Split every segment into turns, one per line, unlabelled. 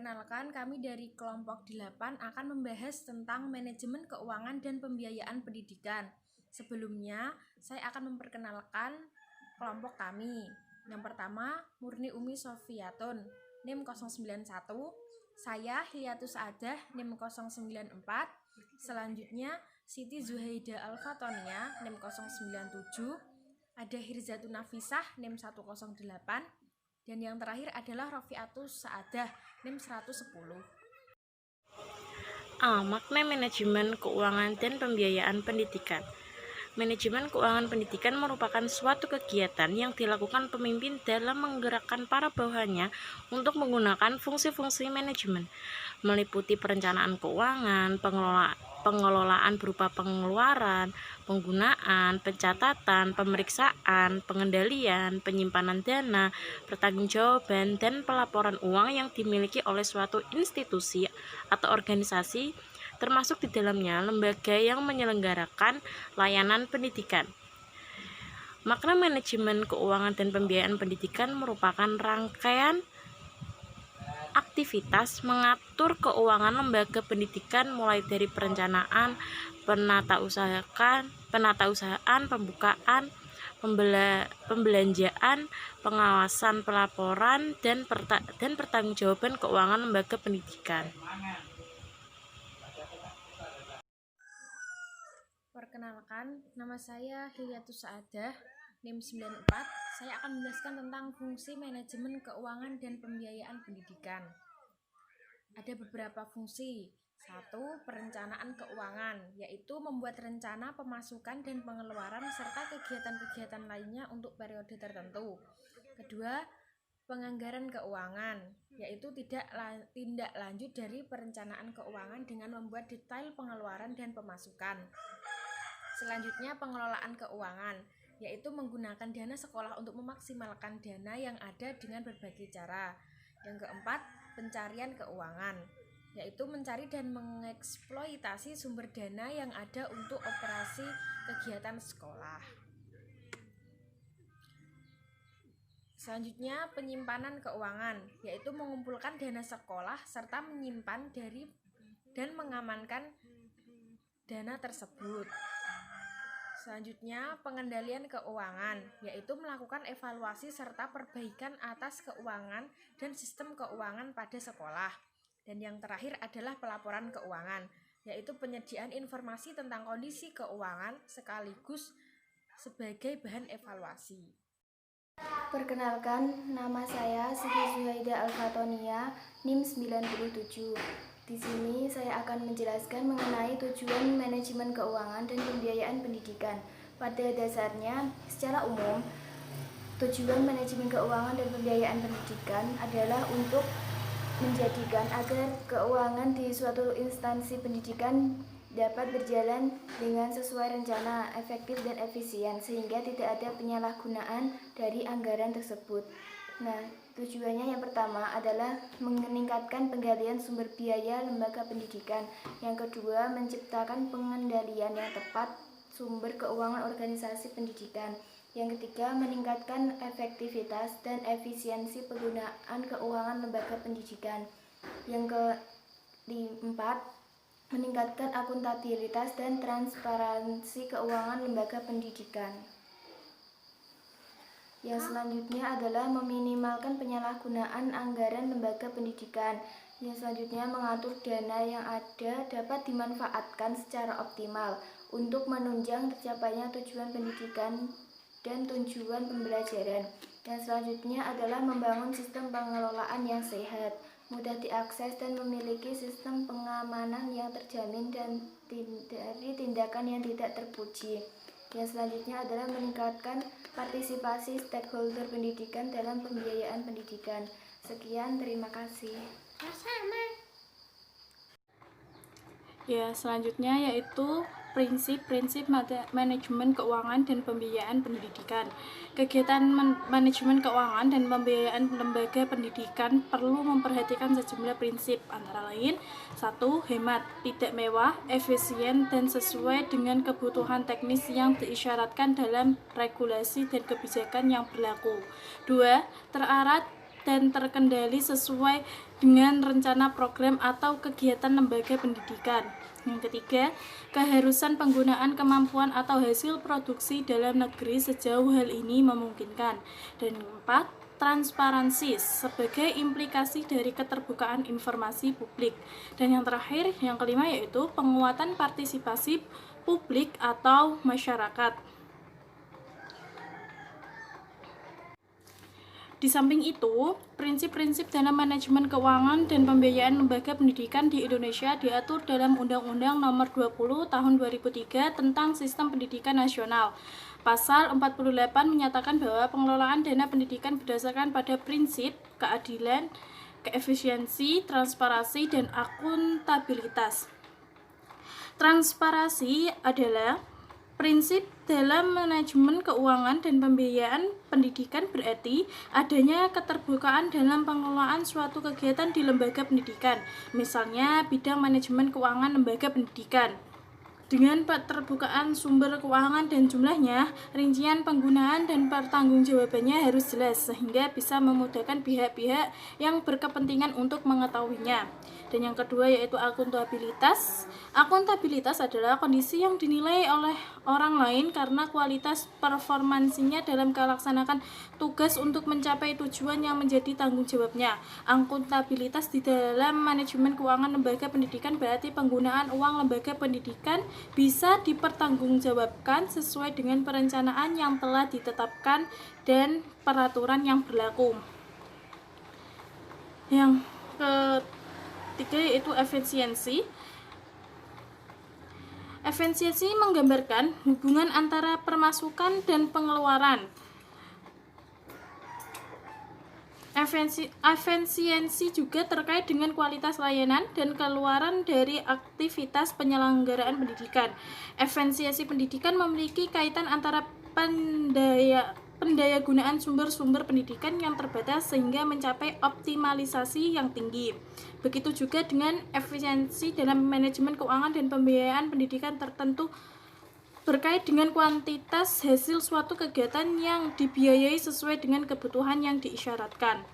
Perkenalkan, kami dari kelompok 8 akan membahas tentang manajemen keuangan dan pembiayaan pendidikan. Sebelumnya, saya akan memperkenalkan kelompok kami. Yang pertama, Murni Umi Sofiatun, NIM 091. Saya Hilyatus Adah, NIM 094. Selanjutnya, Siti Zuhaida Alfatonia, NIM 097. Ada Hirzatun Nafisah, NIM 108. Dan yang terakhir adalah Rofiatus Saadah, NIM 110.
Makna manajemen keuangan dan pembiayaan pendidikan. Manajemen keuangan pendidikan merupakan suatu kegiatan yang dilakukan pemimpin dalam menggerakkan para bawahannya untuk menggunakan fungsi-fungsi manajemen, meliputi perencanaan keuangan, pengelolaan berupa pengeluaran, penggunaan, pencatatan, pemeriksaan, pengendalian, penyimpanan dana, pertanggungjawaban, dan pelaporan uang yang dimiliki oleh suatu institusi atau organisasi, termasuk di dalamnya lembaga yang menyelenggarakan layanan pendidikan. Makna manajemen keuangan dan pembiayaan pendidikan merupakan rangkaian aktivitas mengatur keuangan lembaga pendidikan mulai dari perencanaan, penatausahaan, pembukaan, pembelanjaan, pengawasan, pelaporan, dan pertanggungjawaban keuangan lembaga pendidikan.
Perkenalkan, nama saya Hilyatus Saadah, NIM 94. Saya akan menjelaskan tentang fungsi manajemen keuangan dan pembiayaan pendidikan. Ada beberapa fungsi. 1. Perencanaan keuangan, yaitu membuat rencana pemasukan dan pengeluaran serta kegiatan-kegiatan lainnya untuk periode tertentu. Kedua, penganggaran keuangan, yaitu tindak lanjut dari perencanaan keuangan dengan membuat detail pengeluaran dan pemasukan. Selanjutnya, pengelolaan keuangan, yaitu menggunakan dana sekolah untuk memaksimalkan dana yang ada dengan berbagai cara. Yang keempat, pencarian keuangan, yaitu mencari dan mengeksploitasi sumber dana yang ada untuk operasi kegiatan sekolah. Selanjutnya, penyimpanan keuangan, yaitu mengumpulkan dana sekolah serta menyimpan dan mengamankan dana tersebut. Selanjutnya, pengendalian keuangan, yaitu melakukan evaluasi serta perbaikan atas keuangan dan sistem keuangan pada sekolah. Dan yang terakhir adalah pelaporan keuangan, yaitu penyediaan informasi tentang kondisi keuangan sekaligus sebagai bahan evaluasi.
Perkenalkan, nama saya Siti Zuhaida Alfatonia, NIM 97. Di sini saya akan menjelaskan mengenai tujuan manajemen keuangan dan pembiayaan pendidikan. Pada dasarnya, secara umum, tujuan manajemen keuangan dan pembiayaan pendidikan adalah untuk menjadikan agar keuangan di suatu instansi pendidikan dapat berjalan dengan sesuai rencana, efektif dan efisien, sehingga tidak ada penyalahgunaan dari anggaran tersebut. Nah, tujuannya yang pertama adalah meningkatkan penggalian sumber biaya lembaga pendidikan. Yang kedua, menciptakan pengendalian yang tepat sumber keuangan organisasi pendidikan. Yang ketiga, meningkatkan efektivitas dan efisiensi penggunaan keuangan lembaga pendidikan. Yang keempat, meningkatkan akuntabilitas dan transparansi keuangan lembaga pendidikan. Yang selanjutnya adalah meminimalkan penyalahgunaan anggaran lembaga pendidikan. Yang selanjutnya, mengatur dana yang ada dapat dimanfaatkan secara optimal untuk menunjang tercapainya tujuan pendidikan dan tujuan pembelajaran. Yang selanjutnya adalah membangun sistem pengelolaan yang sehat, mudah diakses dan memiliki sistem pengamanan yang terjamin dan dari tindakan yang tidak terpuji. Yang selanjutnya adalah meningkatkan partisipasi stakeholder pendidikan dalam pembiayaan pendidikan. Sekian, terima kasih.
Selanjutnya yaitu prinsip-prinsip manajemen keuangan dan pembiayaan pendidikan. Kegiatan manajemen keuangan dan pembiayaan lembaga pendidikan perlu memperhatikan sejumlah prinsip, antara lain 1. Hemat, tidak mewah, efisien, dan sesuai dengan kebutuhan teknis yang diisyaratkan dalam regulasi dan kebijakan yang berlaku. 2. Terarah dan terkendali sesuai dengan rencana program atau kegiatan lembaga pendidikan. Yang ketiga, keharusan penggunaan kemampuan atau hasil produksi dalam negeri sejauh hal ini memungkinkan. Dan yang keempat, transparansi sebagai implikasi dari keterbukaan informasi publik. Dan yang terakhir, yang kelima, yaitu penguatan partisipasi publik atau masyarakat. Di samping itu, prinsip-prinsip dalam manajemen keuangan dan pembiayaan lembaga pendidikan di Indonesia diatur dalam Undang-Undang Nomor 20 Tahun 2003 tentang Sistem Pendidikan Nasional. Pasal 48 menyatakan bahwa pengelolaan dana pendidikan berdasarkan pada prinsip keadilan, keefisiensi, transparansi, dan akuntabilitas. Transparansi adalah prinsip dalam manajemen keuangan dan pembiayaan pendidikan, berarti adanya keterbukaan dalam pengelolaan suatu kegiatan di lembaga pendidikan, misalnya bidang manajemen keuangan lembaga pendidikan. Dengan keterbukaan sumber keuangan dan jumlahnya, rincian penggunaan dan pertanggungjawabannya harus jelas sehingga bisa memudahkan pihak-pihak yang berkepentingan untuk mengetahuinya. Dan yang kedua yaitu akuntabilitas. Akuntabilitas adalah kondisi yang dinilai oleh orang lain karena kualitas performansinya dalam melaksanakan tugas untuk mencapai tujuan yang menjadi tanggung jawabnya. Akuntabilitas di dalam manajemen keuangan lembaga pendidikan berarti penggunaan uang lembaga pendidikan bisa dipertanggungjawabkan sesuai dengan perencanaan yang telah ditetapkan dan peraturan yang berlaku. Yang ketiga yaitu efisiensi. Efisiensi menggambarkan hubungan antara pemasukan dan pengeluaran. Efisiensi juga terkait dengan kualitas layanan dan keluaran dari aktivitas penyelenggaraan pendidikan. Efisiensi pendidikan memiliki kaitan antara pendayagunaan sumber-sumber pendidikan yang terbatas sehingga mencapai optimalisasi yang tinggi. Begitu juga dengan efisiensi dalam manajemen keuangan dan pembiayaan pendidikan tertentu berkait dengan kuantitas hasil suatu kegiatan yang dibiayai sesuai dengan kebutuhan yang diisyaratkan.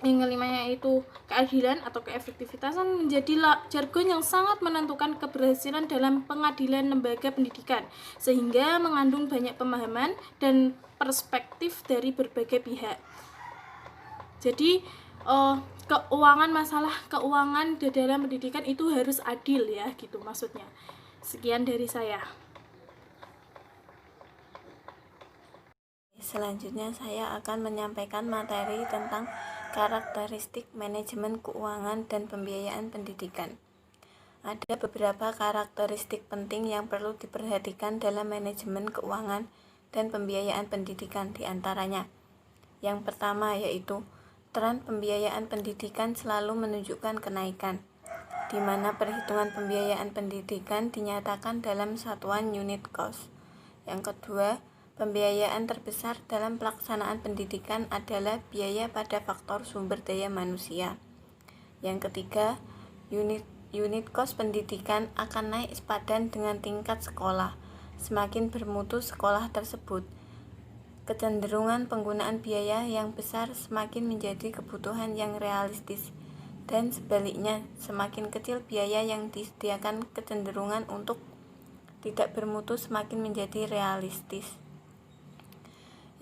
Yang kelimanya itu keadilan atau keefektivitasan menjadi jargon yang sangat menentukan keberhasilan dalam pengadilan lembaga pendidikan, sehingga mengandung banyak pemahaman dan perspektif dari berbagai pihak. Jadi masalah keuangan di dalam pendidikan itu harus adil ya, gitu maksudnya. Sekian dari saya.
Selanjutnya saya akan menyampaikan materi tentang karakteristik manajemen keuangan dan pembiayaan pendidikan. Ada beberapa karakteristik penting yang perlu diperhatikan dalam manajemen keuangan dan pembiayaan pendidikan, di antaranya. Yang pertama yaitu tren pembiayaan pendidikan selalu menunjukkan kenaikan, di mana perhitungan pembiayaan pendidikan dinyatakan dalam satuan unit cost. Yang kedua, pembiayaan terbesar dalam pelaksanaan pendidikan adalah biaya pada faktor sumber daya manusia. Yang ketiga, unit cost pendidikan akan naik sepadan dengan tingkat sekolah. Semakin bermutu sekolah tersebut, kecenderungan penggunaan biaya yang besar semakin menjadi kebutuhan yang realistis, dan sebaliknya, semakin kecil biaya yang disediakan, kecenderungan untuk tidak bermutu semakin menjadi realistis.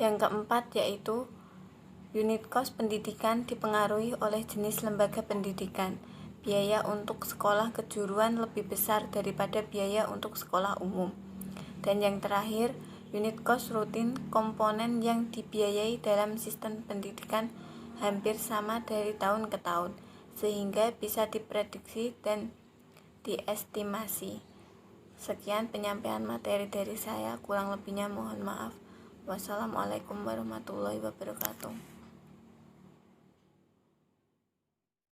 Yang keempat yaitu unit cost pendidikan dipengaruhi oleh jenis lembaga pendidikan. Biaya untuk sekolah kejuruan lebih besar daripada biaya untuk sekolah umum. Dan yang terakhir, unit cost rutin komponen yang dibiayai dalam sistem pendidikan hampir sama dari tahun ke tahun, sehingga bisa diprediksi dan diestimasi. Sekian penyampaian materi dari saya, kurang lebihnya mohon maaf. Wassalamualaikum warahmatullahi wabarakatuh.